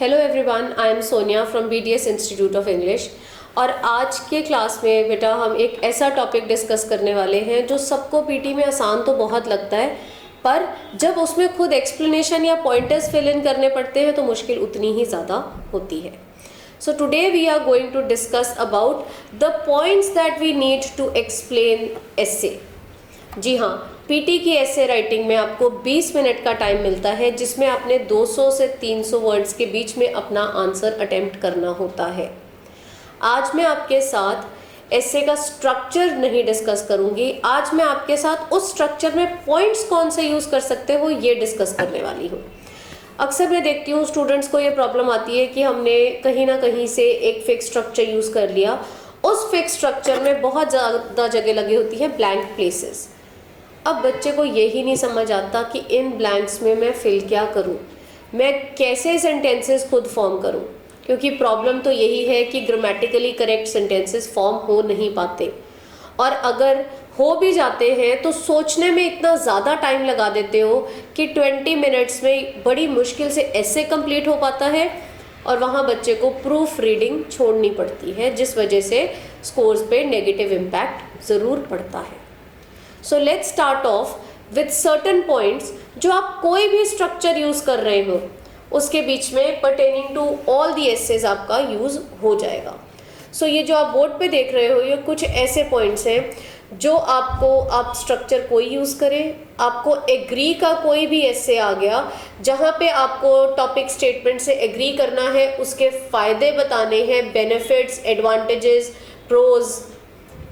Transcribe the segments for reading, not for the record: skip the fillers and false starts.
Hello everyone, I am Sonia from BDS institute of English. और आज के क्लास में बेटा हम एक ऐसा टॉपिक डिस्कस करने वाले हैं जो सबको पीटी में आसान तो बहुत लगता है, पर जब उसमें खुद एक्सप्लेनेशन या पॉइंटर्स फिल इन करने पड़ते हैं तो मुश्किल उतनी ही ज़्यादा होती है। So today we are going to discuss about the points that we need to explain essay. जी हाँ, पीटी की एसे राइटिंग में आपको 20 मिनट का टाइम मिलता है, जिसमें आपने 200 से 300 वर्ड्स के बीच में अपना आंसर अटेम्प्ट करना होता है। आज मैं आपके साथ एसे का स्ट्रक्चर नहीं डिस्कस करूंगी, आज मैं आपके साथ उस स्ट्रक्चर में पॉइंट्स कौन से यूज़ कर सकते हो ये डिस्कस करने वाली हूँ। अक्सर मैं देखती हूँ स्टूडेंट्स को ये प्रॉब्लम आती है कि हमने कहीं ना कहीं से एक फिक्स स्ट्रक्चर यूज़ कर लिया, उस फिक्स स्ट्रक्चर में बहुत ज़्यादा जगह लगी होती है ब्लैंक प्लेसेस। अब बच्चे को यही नहीं समझ आता कि इन ब्लैंक्स में मैं फिल क्या करूं, मैं कैसे सेंटेंसेस खुद फॉर्म करूं, क्योंकि प्रॉब्लम तो यही है कि ग्रामेटिकली करेक्ट सेंटेंसेस फॉर्म हो नहीं पाते, और अगर हो भी जाते हैं तो सोचने में इतना ज़्यादा टाइम लगा देते हो कि 20 मिनट्स में बड़ी मुश्किल से ऐसे कंप्लीट हो पाता है, और वहाँ बच्चे को प्रूफ रीडिंग छोड़नी पड़ती है, जिस वजह से स्कोर्स पे नेगेटिव इम्पैक्ट ज़रूर पड़ता है। So let's start of with certain points जो आप कोई भी स्ट्रक्चर यूज़ कर रहे हो उसके बीच में pertaining to all the essays आपका यूज़ हो जाएगा। सो ये जो आप बोर्ड पे देख रहे हो ये कुछ ऐसे पॉइंट्स हैं जो आप स्ट्रक्चर कोई यूज़ करें, आपको एग्री का कोई भी एसे आ गया जहाँ पे आपको टॉपिक स्टेटमेंट से एग्री करना है, उसके फ़ायदे बताने हैं, बेनिफिट्स, एडवांटेजेस, प्रोज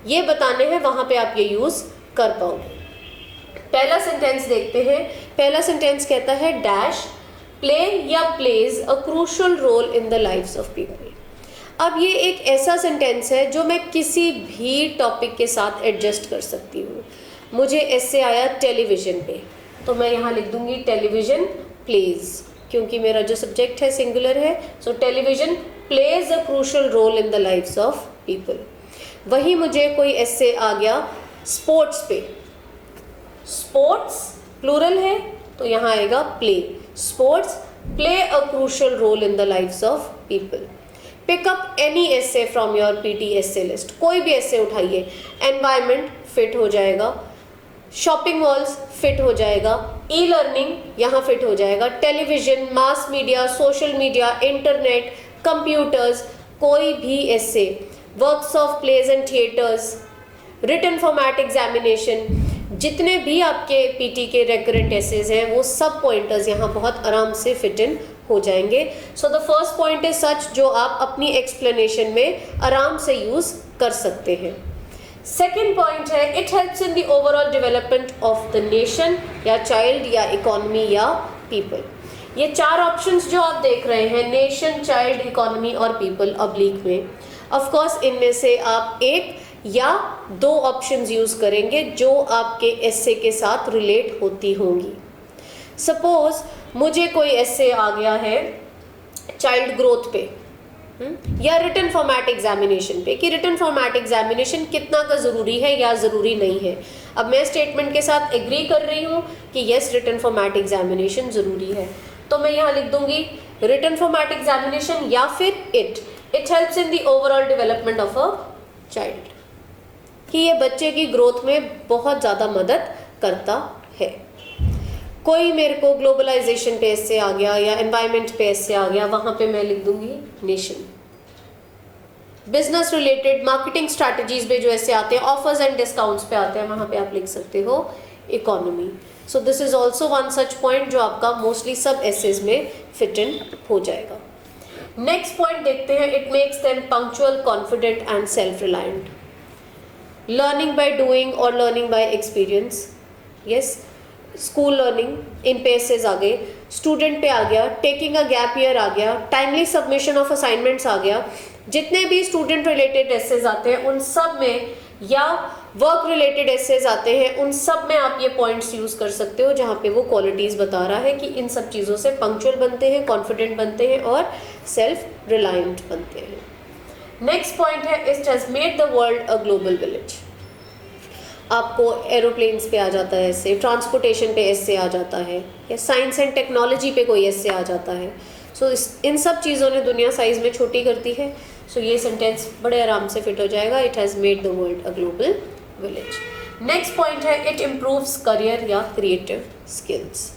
ये बताने हैं, वहाँ पे आप ये यूज़ कर पाओगे। पहला सेंटेंस देखते हैं। पहला सेंटेंस कहता है डैश प्ले या plays a crucial role in the lives of people. अब ये एक ऐसा सेंटेंस है जो मैं किसी भी टॉपिक के साथ एडजस्ट कर सकती हूँ। मुझे ऐसे आया टेलीविज़न पे, तो मैं यहाँ लिख दूंगी टेलीविज़न प्लेज, क्योंकि मेरा जो सब्जेक्ट है सिंगुलर है। So television plays a crucial role in the lives of people. वही मुझे कोई ऐसे आ गया स्पोर्ट्स पे, स्पोर्ट्स प्लूरल है तो यहाँ आएगा play, sports play a crucial role in the lives of people. Pick up any essay from your PT essay list, कोई भी एसे उठाइए। एनवायरमेंट फिट हो जाएगा, शॉपिंग मॉल्स फिट हो जाएगा, ई लर्निंग यहाँ फिट हो जाएगा, television, mass media, social media, internet, computers, कोई भी essay, works of plays and theatres, written format examination, जितने भी आपके पीटी के रेकरेंट एसेज हैं वो सब पॉइंटर्स यहाँ बहुत आराम से फिट इन हो जाएंगे। So the first point is such जो आप अपनी एक्सप्लेनेशन में आराम से यूज़ कर सकते हैं। सेकेंड पॉइंट है it helps in the overall development of the nation या चाइल्ड या इकोनॉमी या पीपल। ये चार ऑप्शंस जो आप देख रहे हैं, नेशन, चाइल्ड, इकोनॉमी और पीपल ऑब्लिक में, ऑफकोर्स इनमें से आप एक या दो ऑप्शंस यूज़ करेंगे जो आपके एसे के साथ रिलेट होती होंगी। सपोज मुझे कोई एसे आ गया है चाइल्ड ग्रोथ पे या रिटन फॉर्मेट एग्जामिनेशन पे, कि रिटन फॉर्मेट एग्जामिनेशन कितना का ज़रूरी है या ज़रूरी नहीं है। अब मैं स्टेटमेंट के साथ एग्री कर रही हूँ कि यस रिटन फॉर्मेट एग्जामिनेशन ज़रूरी है, तो मैं यहाँ लिख दूंगी रिटन फॉर्मेट एग्जामिनेशन या फिर it helps in the overall development of a child, कि ये बच्चे की ग्रोथ में बहुत ज़्यादा मदद करता है। कोई मेरे को ग्लोबलाइजेशन पे ऐसे आ गया या एनवायरनमेंट पे ऐसे आ गया, वहाँ पे मैं लिख दूंगी nation. Business related marketing strategies पे जो ऐसे आते हैं, ऑफर्स एंड डिस्काउंट्स पे आते हैं, वहाँ पे आप लिख सकते हो economy. So this is also one such point जो आपका मोस्टली सब एसेज में फिट इन हो जाएगा। नेक्स्ट पॉइंट देखते हैं, it makes them punctual, confident and self reliant. Learning by doing और learning by experience, yes. School learning in पे एसेज आ गए, स्टूडेंट पे आ गया, टेकिंग अ गैप ईयर आ गया, टाइमली सबमिशन ऑफ असाइनमेंट्स आ गया। जितने भी स्टूडेंट रिलेटेड एसेज आते हैं उन सब में, या वर्क रिलेटेड एसेज आते हैं उन सब में आप ये पॉइंट्स यूज़ कर सकते हो, जहाँ पे वो क्वालिटीज़ बता रहा है कि इन सब चीज़ों से पंक्चुअल बनते हैं, कॉन्फिडेंट बनते हैं और सेल्फ रिलायंट बनते हैं। नेक्स्ट पॉइंट है it has made the world a global village. आपको एरोप्लेन्स पे आ जाता है ऐसे, ट्रांसपोर्टेशन पे ऐसे आ जाता है, या साइंस एंड टेक्नोलॉजी पे कोई ऐसे आ जाता है। सो इन सब चीज़ों ने दुनिया साइज़ में छोटी करती है। सो ये सेंटेंस बड़े आराम से फिट हो जाएगा, it has made the world a global village. Next point है इट इम्प्रूव्स करियर या क्रिएटिव स्किल्स।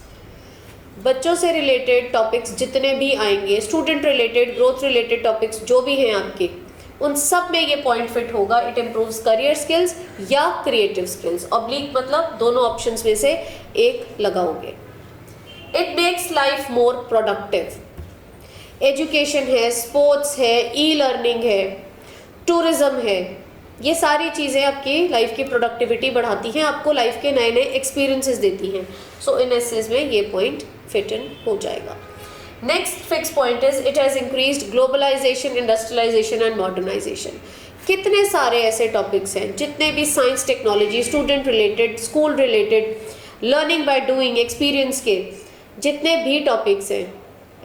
बच्चों से रिलेटेड टॉपिक्स जितने भी आएंगे, student related, growth related topics जो भी हैं आपके, उन सब में ये पॉइंट फिट होगा, इट इम्प्रूव्स करियर स्किल्स या क्रिएटिव स्किल्स। ऑब्लिक मतलब दोनों ऑप्शंस में से एक लगाओगे। It makes life more productive. Education है, स्पोर्ट्स है, ई लर्निंग है, टूरिज्म है, ये सारी चीज़ें आपकी लाइफ की प्रोडक्टिविटी बढ़ाती हैं, आपको लाइफ के नए नए एक्सपीरियंसेस देती हैं। सो इन एसेस में ये पॉइंट फिट इन हो जाएगा। Next fix point is it has increased globalisation, industrialisation and modernisation. कितने सारे ऐसे टॉपिक्स हैं, जितने भी science, technology, student related, school related, learning by doing, experience के जितने भी टॉपिक्स हैं,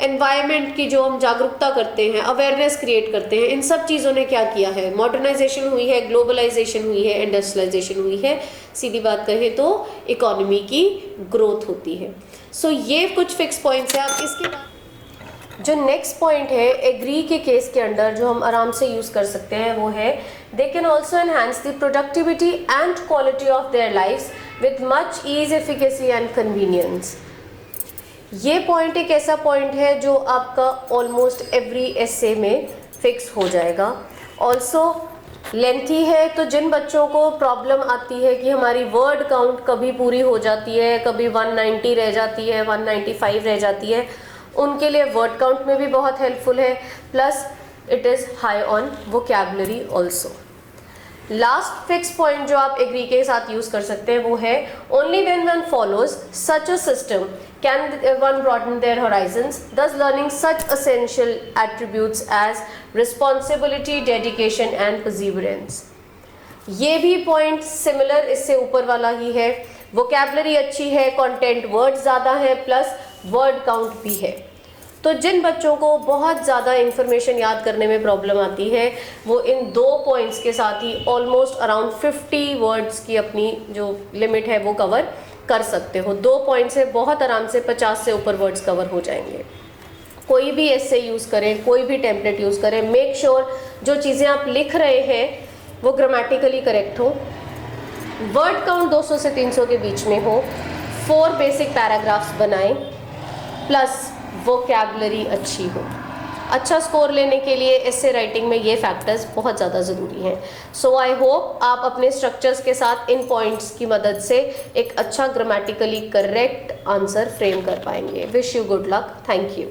एनवायरनमेंट की जो हम जागरूकता करते हैं, अवेयरनेस क्रिएट करते हैं, इन सब चीज़ों ने क्या किया है, मॉडर्नाइजेशन हुई है, ग्लोबलाइजेशन हुई है, इंडस्ट्रियलाइजेशन हुई है। सीधी बात कहें तो इकोनॉमी की ग्रोथ होती है। सो ये कुछ फिक्स पॉइंट्स हैं। आप इसके बाद जो नेक्स्ट पॉइंट है एग्री के केस के अंडर जो हम आराम से यूज़ कर सकते हैं वो है they can also enhance the productivity and quality of their lifes with much ease, efficacy and convenience. ये पॉइंट एक ऐसा पॉइंट है जो आपका ऑलमोस्ट एवरी एसे में फिक्स हो जाएगा। ऑल्सो लेंथी है, तो जिन बच्चों को प्रॉब्लम आती है कि हमारी वर्ड काउंट कभी पूरी हो जाती है, कभी 190 रह जाती है, 195 रह जाती है, उनके लिए वर्ड काउंट में भी बहुत हेल्पफुल है, plus it is high on vocabulary also. Last fix point जो आप एग्री के साथ यूज़ कर सकते हैं वो है only when one follows such a system can one broaden their horizons, thus learning such essential attributes as responsibility, dedication and perseverance। ये भी पॉइंट सिमिलर इससे ऊपर वाला ही है। वोकैबुलरी अच्छी है, कंटेंट वर्ड ज़्यादा है, प्लस वर्ड काउंट भी है। तो जिन बच्चों को बहुत ज़्यादा इन्फॉर्मेशन याद करने में प्रॉब्लम आती है वो इन दो पॉइंट्स के साथ ही ऑलमोस्ट अराउंड 50 वर्ड्स की अपनी जो लिमिट है वो कवर कर सकते हो। 2 पॉइंट से बहुत आराम से 50 से ऊपर वर्ड्स कवर हो जाएंगे। कोई भी ऐसे यूज़ करें, कोई भी टेम्पलेट यूज़ करें, मेक श्योर जो चीज़ें आप लिख रहे हैं वो ग्रामेटिकली करेक्ट हो, वर्ड काउंट 200 से 300 के बीच में हो, 4 बेसिक पैराग्राफ्स बनाएं, प्लस वोकैबुलरी अच्छी हो। अच्छा स्कोर लेने के लिए एसे राइटिंग में ये फैक्टर्स बहुत ज़्यादा ज़रूरी हैं। सो आई होप आप अपने स्ट्रक्चर्स के साथ इन पॉइंट्स की मदद से एक अच्छा ग्रामेटिकली करेक्ट आंसर फ्रेम कर पाएंगे। Wish you good luck. Thank you.